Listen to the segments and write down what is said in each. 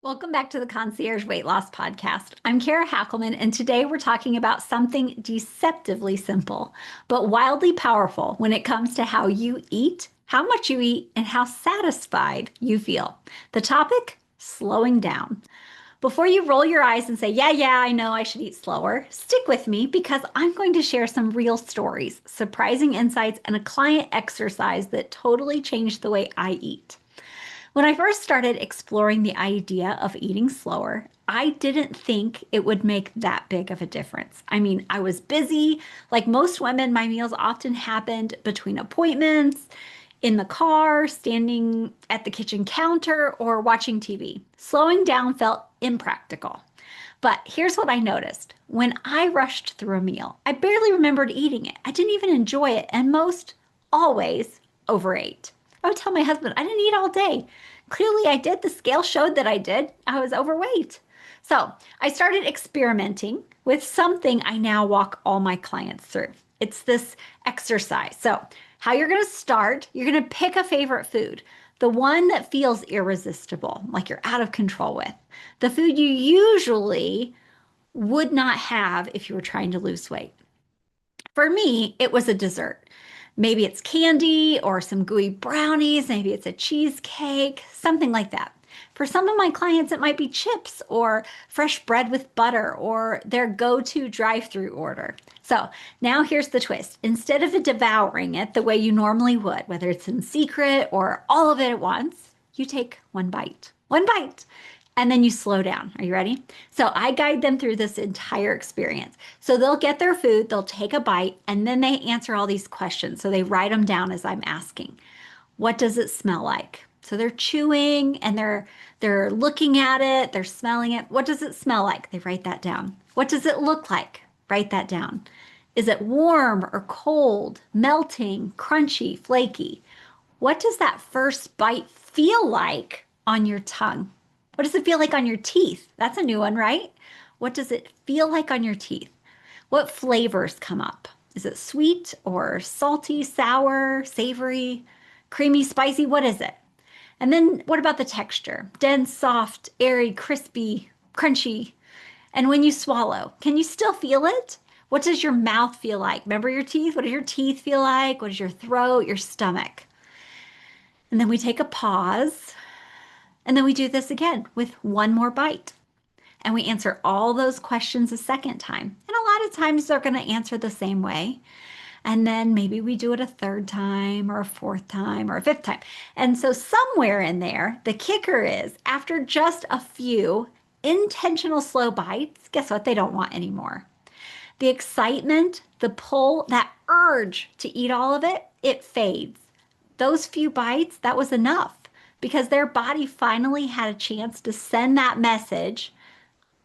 Welcome back to the Concierge Weight Loss Podcast. I'm Kara Hackleman, and today we're talking about something deceptively simple, but wildly powerful when it comes to how you eat, how much you eat, and how satisfied you feel. The topic: slowing down. Before you roll your eyes and say, yeah, I know I should eat slower, stick with me because I'm going to share some real stories, surprising insights, and a client exercise that totally changed the way I eat. When I first started exploring the idea of eating slower, I didn't think it would make that big of a difference. I mean, I was busy. Like most women, my meals often happened between appointments, in the car, standing at the kitchen counter, or watching TV. Slowing down felt impractical. But here's what I noticed. When I rushed through a meal, I barely remembered eating it. I didn't even enjoy it, and most always overate. I would tell my husband, I didn't eat all day. Clearly, I did. The scale showed that I did. I was overweight. So I started experimenting with something I now walk all my clients through. It's this exercise. So, how you're going to start, you're going to pick a favorite food, the one that feels irresistible, like you're out of control with, the food you usually would not have if you were trying to lose weight. For me, it was a dessert. Maybe it's candy or some gooey brownies. Maybe it's a cheesecake, something like that. For some of my clients, it might be chips or fresh bread with butter or their go-to drive-through order. So now here's the twist. Instead of devouring it the way you normally would, whether it's in secret or all of it at once, you take one bite, and then you slow down. Are you ready? So I guide them through this entire experience. So they'll get their food, they'll take a bite, and then they answer all these questions. So they write them down as I'm asking. What does it smell like? So they're chewing and they're looking at it, they're smelling it. What does it smell like? They write that down. What does it look like? Write that down. Is it warm or cold, melting, crunchy, flaky? What does that first bite feel like on your tongue? What does it feel like on your teeth? That's a new one, right? What does it feel like on your teeth? What flavors come up? Is it sweet or salty, sour, savory, creamy, spicy? What is it? And then what about the texture? Dense, soft, airy, crispy, crunchy. And when you swallow, can you still feel it? What does your mouth feel like? Remember your teeth? What does your teeth feel like? What does your throat, your stomach? And then we take a pause. And then we do this again with one more bite. And we answer all those questions a second time. And a lot of times they're going to answer the same way. And then maybe we do it a third time or a fourth time or a fifth time. And so somewhere in there, the kicker is after just a few intentional slow bites, guess what? They don't want anymore. The excitement, the pull, that urge to eat all of it, it fades. Those few bites, that was enough because their body finally had a chance to send that message.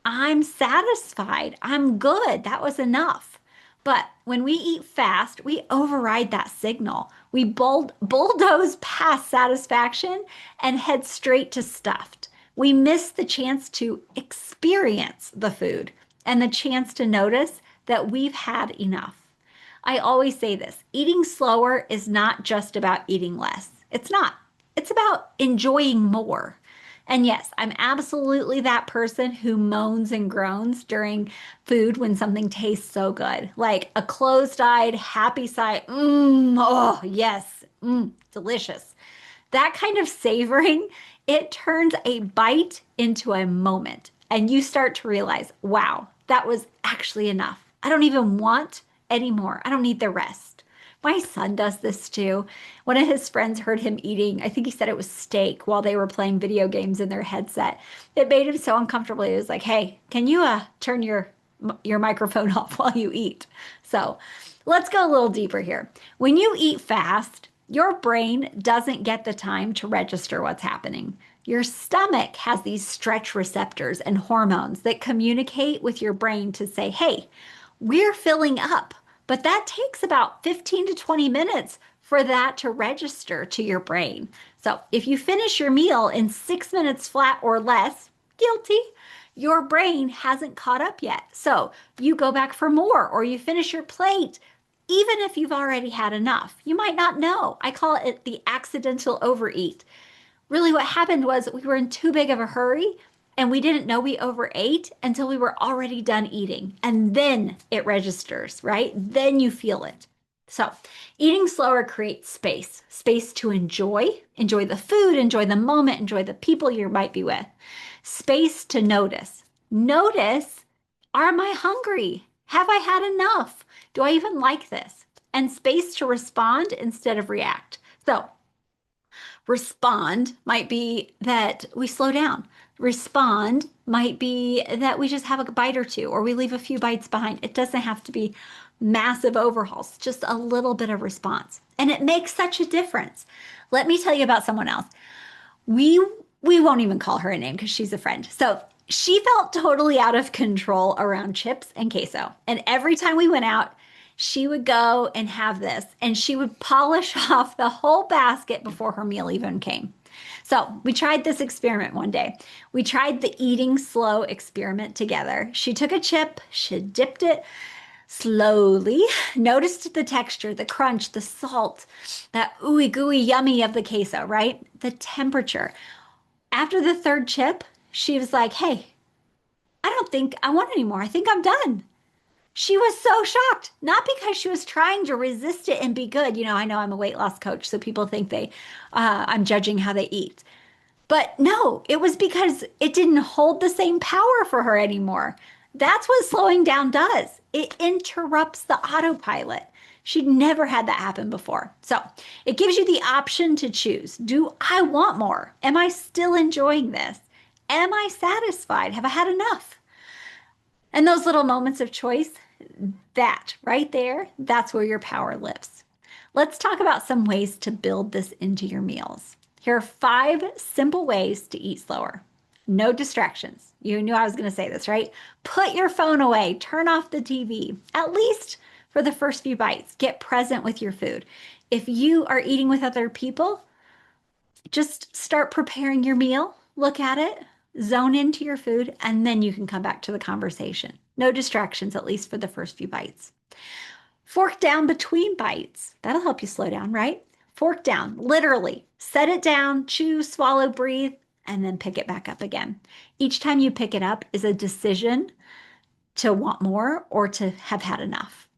I'm satisfied. I'm good. That was enough. But when we eat fast, we override that signal. We bulldoze past satisfaction and head straight to stuffed. We miss the chance to experience the food and the chance to notice that we've had enough. I always say this, eating slower is not just about eating less. It's not. It's about enjoying more. And yes, I'm absolutely that person who moans and groans during food when something tastes so good. Like a closed-eyed, happy sigh, oh, yes, delicious. That kind of savoring, it turns a bite into a moment. And you start to realize, wow, that was actually enough. I don't even want any more. I don't need the rest. My son does this too. One of his friends heard him eating, I think he said it was steak while they were playing video games in their headset. It made him so uncomfortable. He was like, "Hey, can you turn your microphone off while you eat?" So, let's go a little deeper here. When you eat fast, your brain doesn't get the time to register what's happening. Your stomach has these stretch receptors and hormones that communicate with your brain to say, "Hey, we're filling up." But that takes about 15 to 20 minutes for that to register to your brain. So if you finish your meal in 6 minutes flat or less, guilty, your brain hasn't caught up yet. So you go back for more or you finish your plate, even if you've already had enough. You might not know. I call it the accidental overeat. Really what happened was we were in too big of a hurry And we didn't know we overate until we were already done eating. And then it registers, right? Then you feel it. So, eating slower creates space, space to enjoy the food, enjoy the moment, enjoy the people you might be with, space to notice. Notice, am I hungry? Have I had enough? Do I even like this? And space to respond instead of react. So, respond might be that we slow down. Respond might be that we just have a bite or two or we leave a few bites behind. It doesn't have to be massive overhauls, just a little bit of response. And it makes such a difference. Let me tell you about someone else. We we won't even call her a name because she's a friend. So she felt totally out of control around chips and queso. And every time we went out, she would go and have this and she would polish off the whole basket before her meal even came. So we tried this experiment one day. We tried the eating slow experiment together. She took a chip, she dipped it slowly, noticed the texture, the crunch, the salt, that ooey gooey yummy of the queso, right? The temperature. After the third chip, she was like, hey, I don't think I want any more. I think I'm done. She was so shocked, not because she was trying to resist it and be good. You know, I know I'm a weight loss coach, so people think I'm judging how they eat. But no, it was because it didn't hold the same power for her anymore. That's what slowing down does. It interrupts the autopilot. She'd never had that happen before. So it gives you the option to choose. Do I want more? Am I still enjoying this? Am I satisfied? Have I had enough? And those little moments of choice, that right there, that's where your power lives. Let's talk about some ways to build this into your meals. Here are 5 simple ways to eat slower. No distractions. You knew I was going to say this, right? Put your phone away, turn off the TV, at least for the first few bites. Get present with your food. If you are eating with other people, just start preparing your meal, look at it, zone into your food, and then you can come back to the conversation. No distractions, at least for the first few bites. Fork down between bites. That'll help you slow down, right? Fork down, literally. Set it down, chew, swallow, breathe, and then pick it back up again. Each time you pick it up is a decision to want more or to have had enough.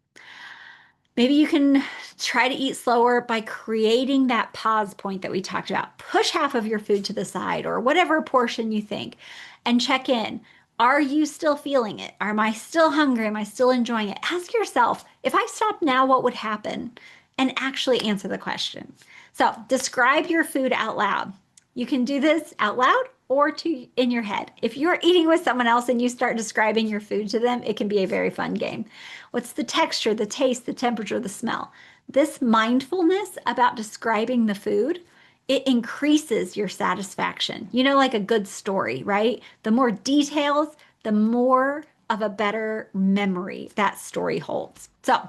Maybe you can try to eat slower by creating that pause point that we talked about. Push half of your food to the side or whatever portion you think and check in. Are you still feeling it? Am I still hungry? Am I still enjoying it? Ask yourself, if I stopped now, what would happen? And actually answer the question. So describe your food out loud. You can do this out loud or in your head. If you're eating with someone else and you start describing your food to them, it can be a very fun game. What's the texture, the taste, the temperature, the smell? This mindfulness about describing the food, it increases your satisfaction. You know, like a good story, right? The more details, the more of a better memory that story holds. So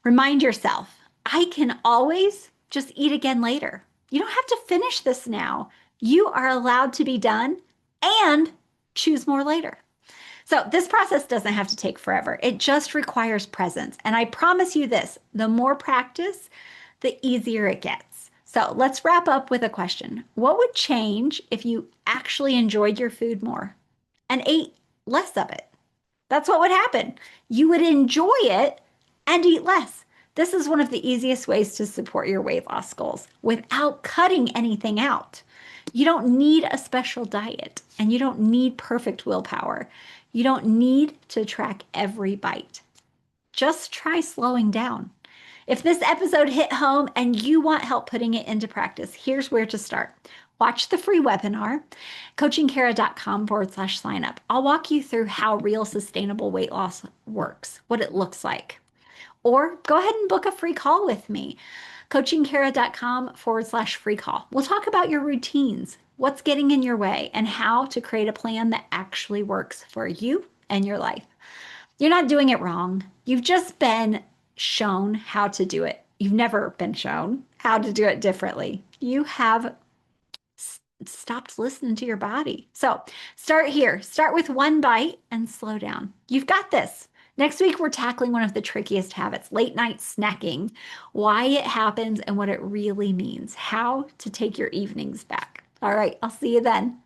remind yourself, I can always just eat again later. You don't have to finish this now. You are allowed to be done and choose more later. So this process doesn't have to take forever. It just requires presence. And I promise you this, the more practice, the easier it gets. So let's wrap up with a question. What would change if you actually enjoyed your food more and ate less of it? That's what would happen. You would enjoy it and eat less. This is one of the easiest ways to support your weight loss goals without cutting anything out. You don't need a special diet and you don't need perfect willpower. You don't need to track every bite. Just try slowing down. If this episode hit home and you want help putting it into practice, here's where to start. Watch the free webinar, coachingkara.com/sign up. I'll walk you through how real sustainable weight loss works, what it looks like. Or go ahead and book a free call with me, coachingkara.com/free call. We'll talk about your routines, what's getting in your way, and how to create a plan that actually works for you and your life. You're not doing it wrong. You've just been shown how to do it. You've never been shown how to do it differently. You have stopped listening to your body. So start here. Start with one bite and slow down. You've got this. Next week, we're tackling one of the trickiest habits, late night snacking, why it happens and what it really means, how to take your evenings back. All right, I'll see you then.